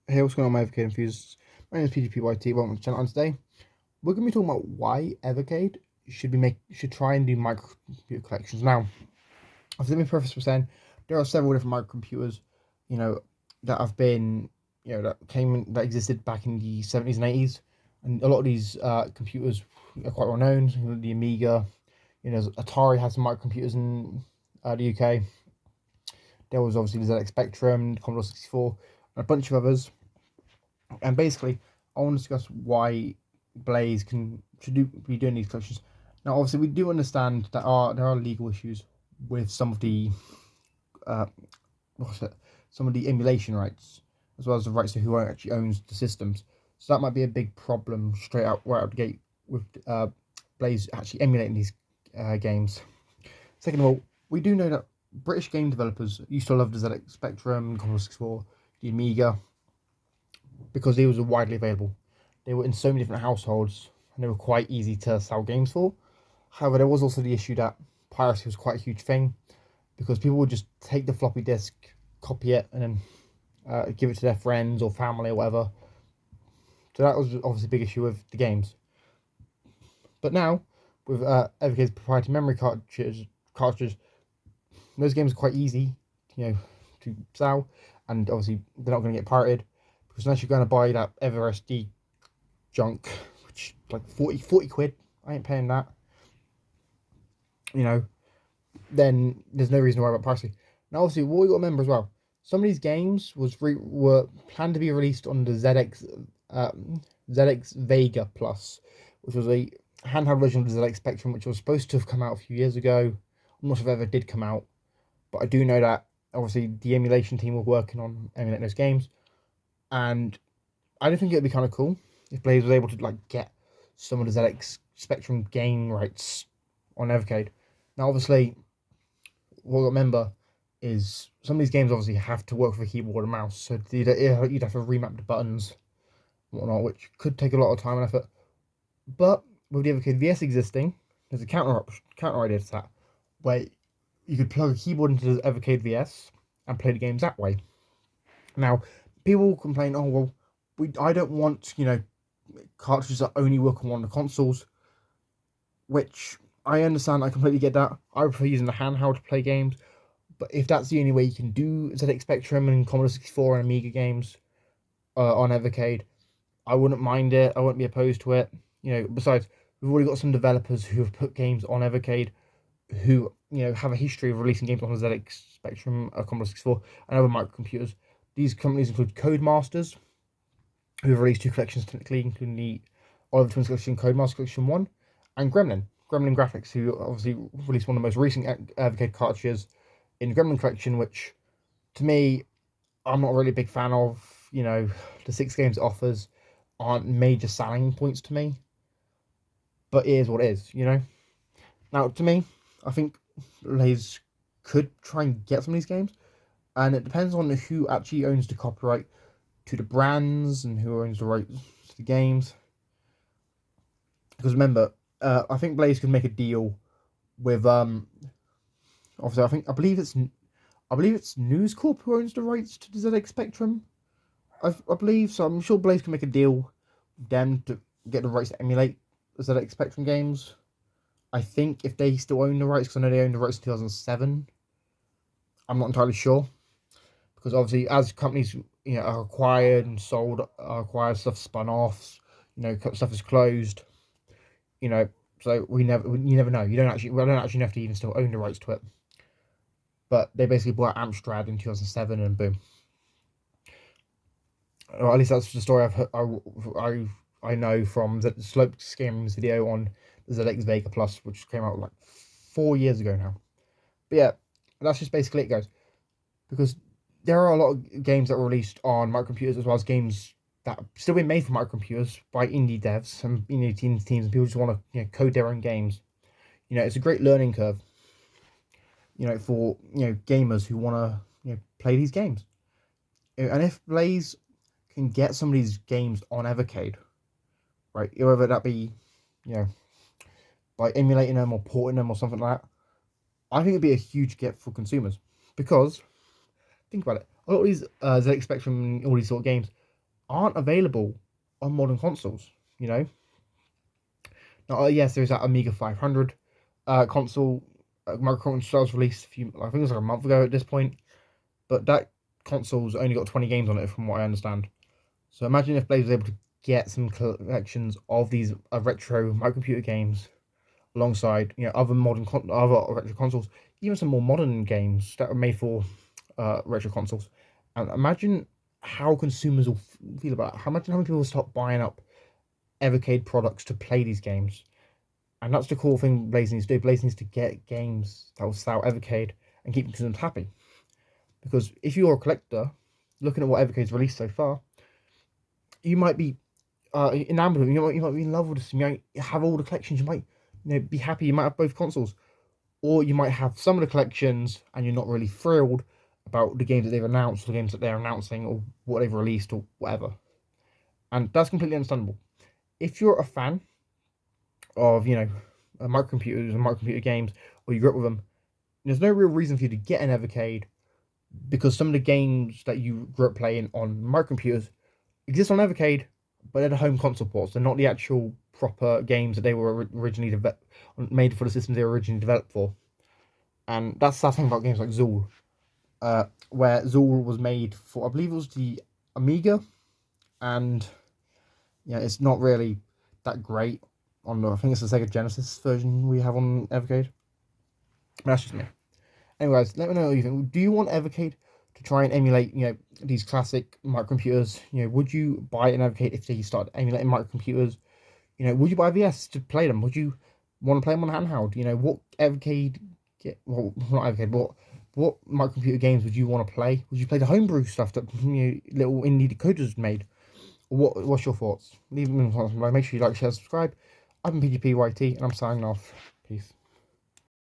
Hey, what's going on, my Evercade enthusiasts? My name is PGPYT. Welcome to the channel. And today we're going to be talking about why Evercade should try and do microcomputer collections. Now, let me preface by saying there are several different microcomputers, you know, that have been, that existed back in the 70s and 80s, and a lot of these computers are quite well known. The Amiga, Atari had some microcomputers in the UK. There was obviously the ZX Spectrum, Commodore 64, and a bunch of others. And basically, I want to discuss why Blaze be doing these collections. Now, obviously, we do understand that there are legal issues with some of the uh, some of the emulation rights, as well as the rights to who actually owns the systems. So that might be a big problem right out the gate with Blaze actually emulating these games. Second of all, we do know that British game developers used to love the ZX Spectrum, Commodore 64, the Amiga, because they were widely available. They were in so many different households, and they were quite easy to sell games for. However, there was also the issue that piracy was quite a huge thing, because people would just take the floppy disk, copy it, and then give it to their friends or family or whatever. So that was obviously a big issue with the games. But now, with Evercade's proprietary memory cartridges, those games are quite easy, to sell, and obviously they're not going to get pirated, because unless you're going to buy that EverSD junk, which is like 40 quid, I ain't paying that, then there's no reason to worry about piracy. Now, obviously, what we got to remember as well, some of these games were planned to be released on the ZX Vega Plus, which was a handheld version of the ZX Spectrum, which was supposed to have come out a few years ago. I'm not sure if it ever did come out, but I do know that obviously the emulation team were working on emulating those games, and I don't think it'd be kind of cool if Blaze was able to get some of the ZX Spectrum game rights on Evercade. Now, obviously, what I remember is some of these games obviously have to work with a keyboard and mouse, so you'd have to remap the buttons and whatnot, which could take a lot of time and effort. But with the Evercade VS existing, there's a counter idea to that, where you could plug a keyboard into the Evercade VS and play the games that way. Now, people complain, oh well, I don't want cartridges that only work on one of the consoles, which I understand. I completely get that. I prefer using the handheld to play games, but if that's the only way you can do ZX Spectrum and Commodore 64 and Amiga games on Evercade, I wouldn't mind it. I wouldn't be opposed to it. Besides, we've already got some developers who have put games on Evercade who have a history of releasing games on the ZX Spectrum, Commodore 64, and other microcomputers. These companies include Codemasters, who have released two collections technically, including the Oliver Twins Collection, Codemaster Collection 1, and Gremlin Graphics, who obviously released one of the most recent Evercade cartridges in Gremlin Collection, which, to me, I'm not really a big fan of. The 6 games it offers aren't major selling points to me, but it is what it is, Now, to me, I think Blaze could try and get some of these games, and it depends on who actually owns the copyright to the brands and who owns the rights to the games. Because remember, I think Blaze could make a deal with obviously I believe it's News Corp who owns the rights to the ZX Spectrum. I believe so. I'm sure Blaze can make a deal with them to get the rights to emulate the ZX Spectrum games. I think if they still own the rights, because I know they owned the rights in 2007. I'm not entirely sure, because obviously as companies are acquired and sold, stuff spun off, stuff is closed, so you never know. We don't actually know if they even still own the rights to it. But they basically bought Amstrad in 2007, and boom. Or at least that's the story I know from the Slope Games video on the ZX Vega Plus, which came out like 4 years ago now. But yeah, that's just basically it, guys. Because there are a lot of games that were released on microcomputers, as well as games that are still being made for microcomputers by indie devs and teams, and people just want to code their own games. It's a great learning curve. For gamers who want to play these games. And if Blaze can get some of these games on Evercade, right, whether that be by emulating them or porting them or something like that, I think it'd be a huge get for consumers. Because think about it, a lot of these ZX Spectrum and all these sort of games aren't available on modern consoles. You know, now, yes, there's that Amiga 500 console. Microcomputers was released I think it was like a month ago at this point, but that console's only got 20 games on it, from what I understand. So imagine if Blaze was able to get some collections of these retro microcomputer games alongside other other retro consoles, even some more modern games that are made for retro consoles. And imagine how consumers will feel about it. Imagine how many people will stop buying up Evercade products to play these games. And that's the cool thing Blaze needs to do. Blaze needs to get games that will sell Evercade and keep consumers happy. Because if you're a collector, looking at what Evercade's released so far, you might be enamored with it. You might be in love with this. You might have all the collections. You might be happy. You might have both consoles. Or you might have some of the collections and you're not really thrilled about the games that they've announced, or the games that they're announcing, or what they've released, or whatever. And that's completely understandable. If you're a fan of, microcomputers and microcomputer games, or you grew up with them, there's no real reason for you to get an Evercade, because some of the games that you grew up playing on microcomputers exist on Evercade, but they're the home console ports. They're not the actual proper games that they were originally made for the systems they were originally developed for. And that's the thing about games like Zool, where Zool was made for, I believe it was the Amiga, and it's not really that great on I think it's the Sega Genesis version we have on Evercade. That's just me. Anyways, let me know what you think. Do you want Evercade to try and emulate, these classic microcomputers? Would you buy an Evercade if they start emulating microcomputers? Would you buy VS to play them? Would you want to play them on handheld? What Evercade? Well, not Evercade, but what microcomputer games would you want to play? Would you play the homebrew stuff that little indie decoders made? What's your thoughts? Leave them in the comments below. Make sure you like, share, subscribe. I've been PGPYT, and I'm signing off. Peace.